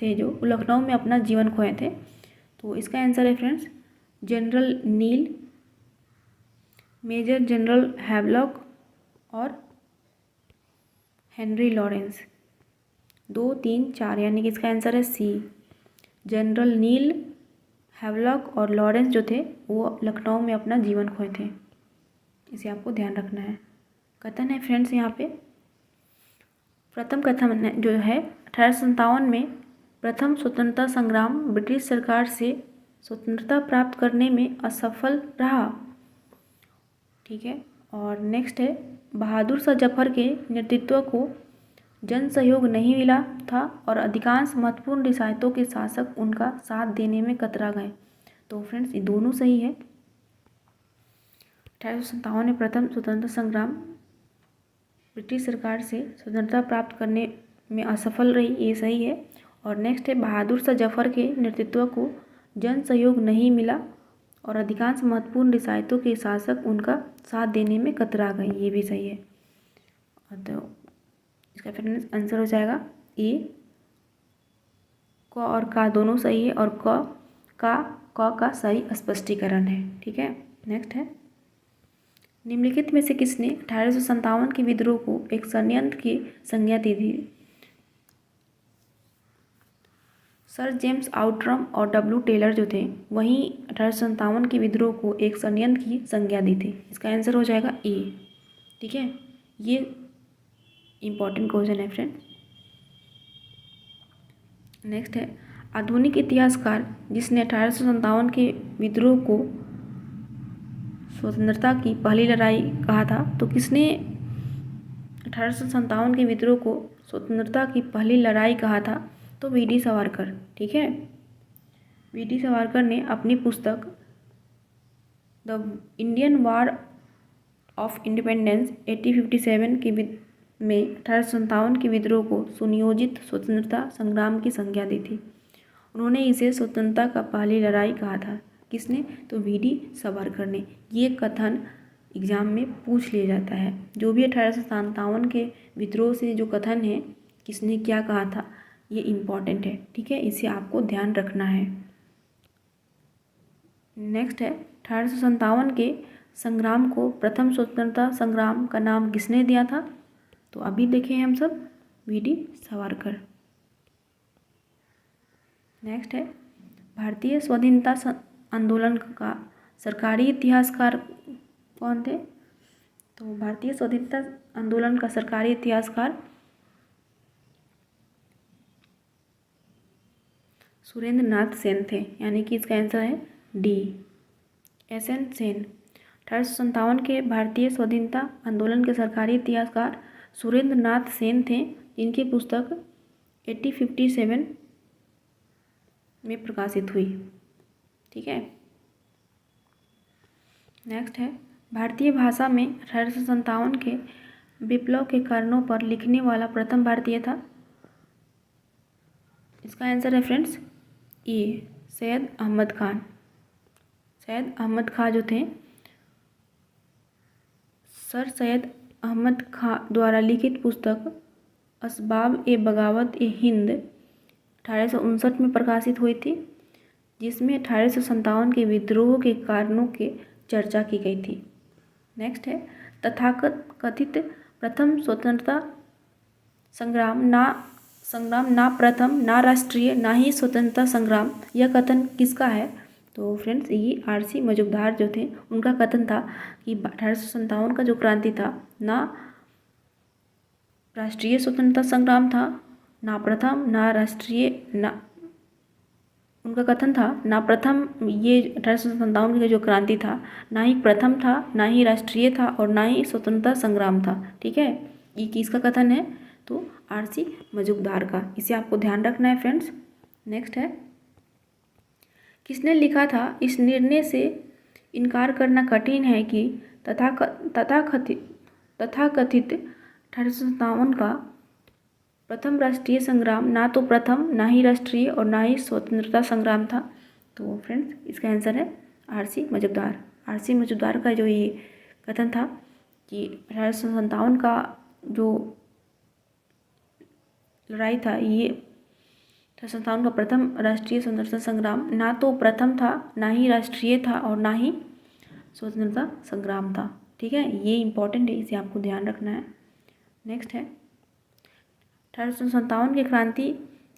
थे जो लखनऊ में अपना जीवन खोए थे? तो इसका आंसर है फ्रेंड्स जनरल नील, मेजर जनरल हैवलॉक और हेनरी लॉरेंस। 2, 3, 4 यानी कि इसका आंसर है सी। जनरल नील हैवलॉक और लॉरेंस जो थे वो लखनऊ में अपना जीवन खोए थे। इसे आपको ध्यान रखना है। कथन है फ्रेंड्स यहाँ पे, प्रथम कथन जो है 1857 में प्रथम स्वतंत्रता संग्राम ब्रिटिश सरकार से स्वतंत्रता प्राप्त करने में असफल रहा। ठीक है। और नेक्स्ट है, बहादुर शाह जफर के नेतृत्व को जन सहयोग नहीं मिला था और अधिकांश महत्वपूर्ण रियासतों के शासक उनका साथ देने में कतरा गए। तो फ्रेंड्स ये दोनों सही है। 1857 में प्रथम स्वतंत्रता संग्राम ब्रिटिश सरकार से स्वतंत्रता प्राप्त करने में असफल रही, ये सही है। और नेक्स्ट है, बहादुर शाह जफर के नेतृत्व को जन सहयोग नहीं मिला और अधिकांश महत्वपूर्ण रियासतों के शासक उनका साथ देने में कतरा गए, ये भी सही है। तो इसका फिर आंसर हो जाएगा ए। क और का दोनों सही है और क का सही स्पष्टीकरण है। ठीक है। नेक्स्ट है, निम्नलिखित में से किसने 1857 के विद्रोह को एक षड्यंत्र की संज्ञा दी थी? सर जेम्स आउट्रम और डब्ल्यू टेलर जो थे वहीं 1857 के विद्रोह को एक षड्यंत्र की संज्ञा दी थी। इसका आंसर हो जाएगा ए। ठीक है, ये इम्पॉर्टेंट क्वेश्चन है फ्रेंड। नेक्स्ट है, आधुनिक इतिहासकार जिसने 1857 के विद्रोह को स्वतंत्रता की पहली लड़ाई कहा था, तो किसने 1857 के विद्रोह को स्वतंत्रता की पहली लड़ाई कहा था? तो वी.डी. सावरकर। ठीक है, वी.डी. सावरकर ने अपनी पुस्तक the Indian war of independence 1857 के में 1857 के विद्रोह को सुनियोजित स्वतंत्रता संग्राम की संज्ञा दी थी। उन्होंने इसे स्वतंत्रता का पहली लड़ाई कहा था। किसने? तो वी.डी. सावरकर ने। ये कथन एग्जाम में पूछ लिया जाता है। जो भी 1857 के विद्रोह से जो कथन है, किसने क्या कहा था, ये इम्पॉर्टेंट है। ठीक है, इसे आपको ध्यान रखना है। नेक्स्ट है, 1857 के संग्राम को प्रथम स्वतंत्रता संग्राम का नाम किसने दिया था? तो अभी देखें हम सब, वी.डी. सावरकर। नेक्स्ट है, भारतीय स्वाधीनता आंदोलन का सरकारी इतिहासकार कौन थे? तो भारतीय स्वाधीनता आंदोलन का सरकारी इतिहासकार सुरेंद्र नाथ सेन थे, यानी कि इसका आंसर है डी, एस.एन. सेन। 1857 के भारतीय स्वाधीनता आंदोलन के सरकारी इतिहासकार सुरेंद्र नाथ सेन थे, जिनकी पुस्तक 1857 में प्रकाशित हुई। ठीक है। नेक्स्ट है, भारतीय भाषा में 1857 के विप्लव के कारणों पर लिखने वाला प्रथम भारतीय था। इसका आंसर है फ्रेंड्स ए, सैयद अहमद खान। सैयद अहमद खान जो थे, सर सैयद अहमद खान द्वारा लिखित पुस्तक असबाब ए बगावत ए हिंद 1859 में प्रकाशित हुई थी, जिसमें 1857 के विद्रोह के कारणों की चर्चा की गई थी। नेक्स्ट है, तथाकथित प्रथम स्वतंत्रता संग्राम ना प्रथम, ना राष्ट्रीय, ना ही स्वतंत्रता संग्राम, यह कथन किसका है? तो फ्रेंड्स ये आर.सी. मजूमदार जो थे उनका कथन था कि 1857 का जो क्रांति था, ना राष्ट्रीय स्वतंत्रता संग्राम था, ना प्रथम, ना राष्ट्रीय, ना, उनका कथन था ना प्रथम, ये 1857 का जो क्रांति था ना ही प्रथम था, ना ही राष्ट्रीय था और ना ही स्वतंत्रता संग्राम था। ठीक है, ये किसका कथन है? तो आर.सी. मजूमदार का। इसे आपको ध्यान रखना है फ्रेंड्स। नेक्स्ट है, किसने लिखा था इस निर्णय से इनकार करना कठिन है कि तथाकथित 1857 का प्रथम राष्ट्रीय संग्राम ना तो प्रथम, ना ही राष्ट्रीय और ना ही स्वतंत्रता संग्राम था। तो फ्रेंड्स इसका आंसर है आर.सी. मजूमदार। आर.सी. मजूमदार का जो ये कथन था कि 1857 का जो लड़ाई था, ये 1857 का प्रथम राष्ट्रीय स्वतंत्रता संग्राम ना तो प्रथम था, ना ही राष्ट्रीय था और ना ही स्वतंत्रता संग्राम था। ठीक है, ये इम्पॉर्टेंट है, इसे आपको ध्यान रखना है। नेक्स्ट है, 1857 की क्रांति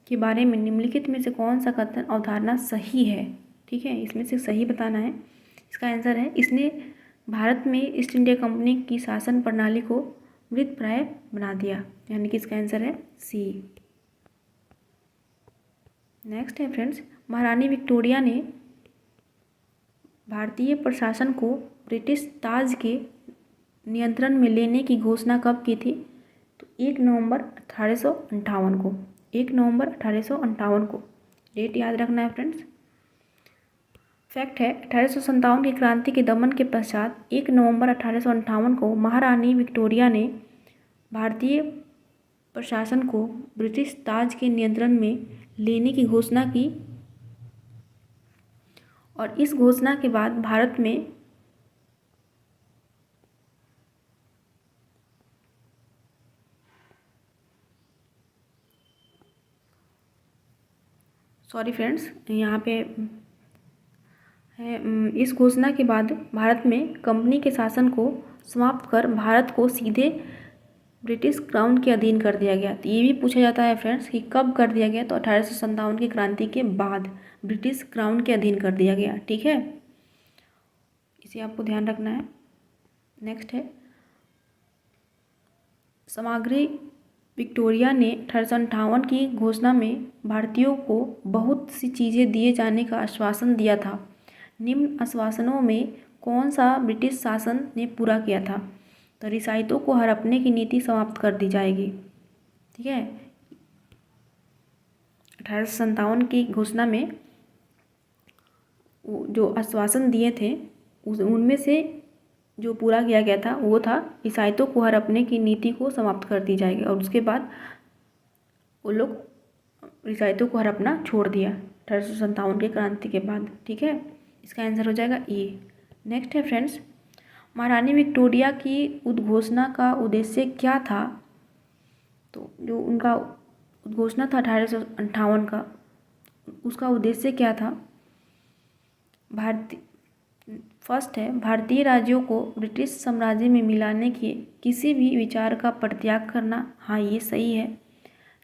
के बारे में निम्नलिखित में से कौन सा कथन अवधारणा सही है? ठीक है, इसमें से सही बताना है। इसका आंसर है, इसने भारत में ईस्ट इंडिया कंपनी की शासन प्रणाली को मृतप्राय बना दिया, यानी कि इसका आंसर है सी। नेक्स्ट है फ्रेंड्स, महारानी विक्टोरिया ने भारतीय प्रशासन को ब्रिटिश ताज के नियंत्रण में लेने की घोषणा कब की थी? तो 1 नवंबर 1858 को। 1 नवंबर 1858 को डेट याद रखना है फ्रेंड्स। फैक्ट है, 1857 की क्रांति के दमन के पश्चात 1 नवंबर 1858 को महारानी विक्टोरिया ने भारतीय प्रशासन को ब्रिटिश ताज के नियंत्रण में लेने की घोषणा की और इस घोषणा के बाद भारत में यहाँ पे है, इस घोषणा के बाद भारत में कंपनी के शासन को समाप्त कर भारत को सीधे ब्रिटिश क्राउन के अधीन कर दिया गया। तो ये भी पूछा जाता है फ्रेंड्स कि कब कर दिया गया? तो 1857 की क्रांति के बाद ब्रिटिश क्राउन के अधीन कर दिया गया। ठीक है, इसे आपको ध्यान रखना है। नेक्स्ट है, सामग्री विक्टोरिया ने 1858 की घोषणा में भारतीयों को बहुत सी चीज़ें दिए जाने का आश्वासन दिया था। निम्न आश्वासनों में कौन सा ब्रिटिश शासन ने पूरा किया था? तो रियासतों को हड़पने की नीति समाप्त कर दी जाएगी। ठीक है, 1857 की घोषणा में जो आश्वासन दिए थे उनमें से जो पूरा किया गया था वो था रियासतों को हड़पने की नीति को समाप्त कर दी जाएगी। और उसके बाद वो लोग रियासतों को हड़पना छोड़ दिया 1857 की क्रांति के बाद। ठीक है, इसका आंसर हो जाएगा ए। नेक्स्ट है फ्रेंड्स, महारानी विक्टोरिया की उद्घोषणा का उद्देश्य क्या था? तो जो उनका उद्घोषणा था 1858 का, उसका उद्देश्य क्या था? फर्स्ट है, भारतीय राज्यों को ब्रिटिश साम्राज्य में मिलाने के किसी भी विचार का परित्याग करना। हाँ, ये सही है।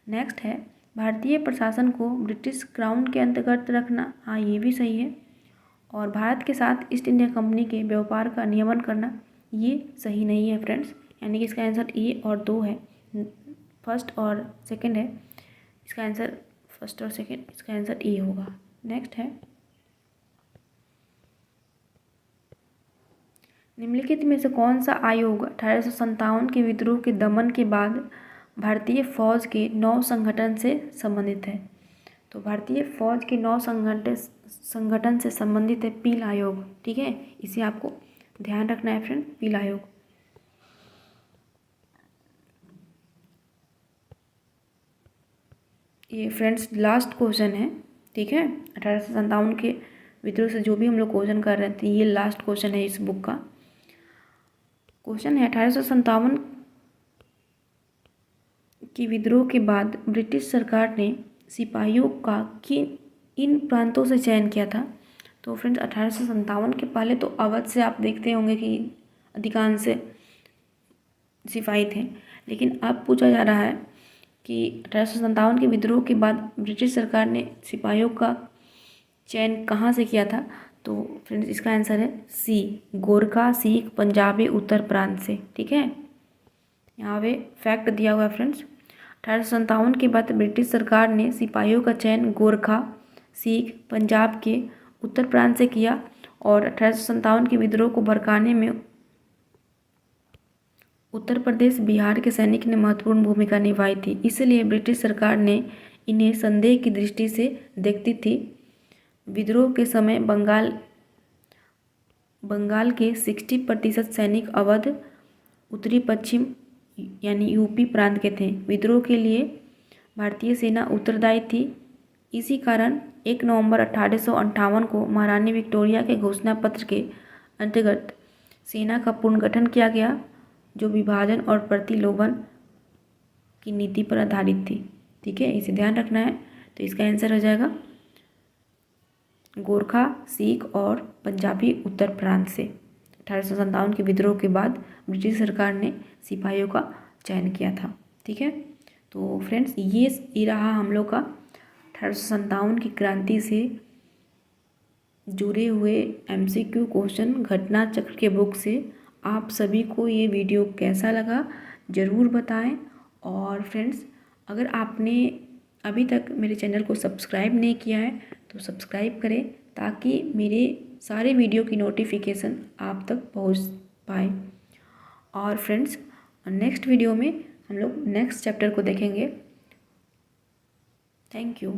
नेक्स्ट है, भारतीय प्रशासन को ब्रिटिश क्राउन के अंतर्गत रखना। हाँ, ये भी सही है। और भारत के साथ ईस्ट इंडिया कंपनी के व्यापार का नियमन करना, ये सही नहीं है फ्रेंड्स, यानी कि इसका आंसर ए और 2 है। फर्स्ट और सेकंड है, इसका आंसर फर्स्ट और सेकंड, इसका आंसर ए होगा। नेक्स्ट है, निम्नलिखित में से कौन सा आयोग 1857 के विद्रोह के दमन के बाद भारतीय फौज के नौ संगठन से संबंधित है? तो भारतीय फौज के नौ संगठन से संबंधित है पील आयोग। ठीक है, इसे आपको ध्यान रखना है फ्रेंड, पील आयोग। ये फ्रेंड्स लास्ट क्वेश्चन है। ठीक है, 1857 के विद्रोह से जो भी हम लोग क्वेश्चन कर रहे थे, ये लास्ट क्वेश्चन है इस बुक का। क्वेश्चन है, 1857 के विद्रोह के बाद ब्रिटिश सरकार ने सिपाहियों का इन प्रांतों से चयन किया था? तो फ्रेंड्स 1857 के पहले तो अवध से आप देखते होंगे कि अधिकांश सिपाही थे, लेकिन अब पूछा जा रहा है कि 1857 के विद्रोह के बाद ब्रिटिश सरकार ने सिपाहियों का चयन कहाँ से किया था? तो फ्रेंड्स इसका आंसर है सी, गोरखा, सिख, पंजाबी, उत्तर प्रांत से। ठीक है, यहाँ पे फैक्ट दिया हुआ है फ्रेंड्स। 1857 के बाद ब्रिटिश सरकार ने सिपाहियों का चयन गोरखा, सिख, पंजाब के उत्तर प्रांत से किया और 1857 के विद्रोह को भड़काने में उत्तर प्रदेश, बिहार के सैनिक ने महत्वपूर्ण भूमिका निभाई थी। इसलिए ब्रिटिश सरकार ने इन्हें संदेह की दृष्टि से देखती थी। विद्रोह के समय बंगाल के 60% सैनिक अवध, उत्तरी पश्चिम यानी यूपी प्रांत के थे। विद्रोह के लिए भारतीय सेना उत्तरदायी थी। इसी कारण 1 नवंबर 1858 को महारानी विक्टोरिया के घोषणा पत्र के अंतर्गत सेना का पुनर्गठन किया गया, जो विभाजन और प्रतिलोभन की नीति पर आधारित थी। ठीक है, इसे ध्यान रखना है। तो इसका आंसर हो जाएगा गोरखा, सिख और पंजाबी उत्तर प्रांत से। 1857 के विद्रोह के बाद ब्रिटिश सरकार ने सिपाहियों का चयन किया था। ठीक है, तो फ्रेंड्स ये रहा हम लोग का 1857 की क्रांति से जुड़े हुए MCQ क्वेश्चन घटना चक्र के बुक से। आप सभी को ये वीडियो कैसा लगा ज़रूर बताएं। और फ्रेंड्स, अगर आपने अभी तक मेरे चैनल को सब्सक्राइब नहीं किया है तो सब्सक्राइब करें, ताकि मेरे सारे वीडियो की नोटिफिकेशन आप तक पहुंच पाए। और फ्रेंड्स, नेक्स्ट वीडियो में हम लोग नेक्स्ट चैप्टर को देखेंगे। Thank you.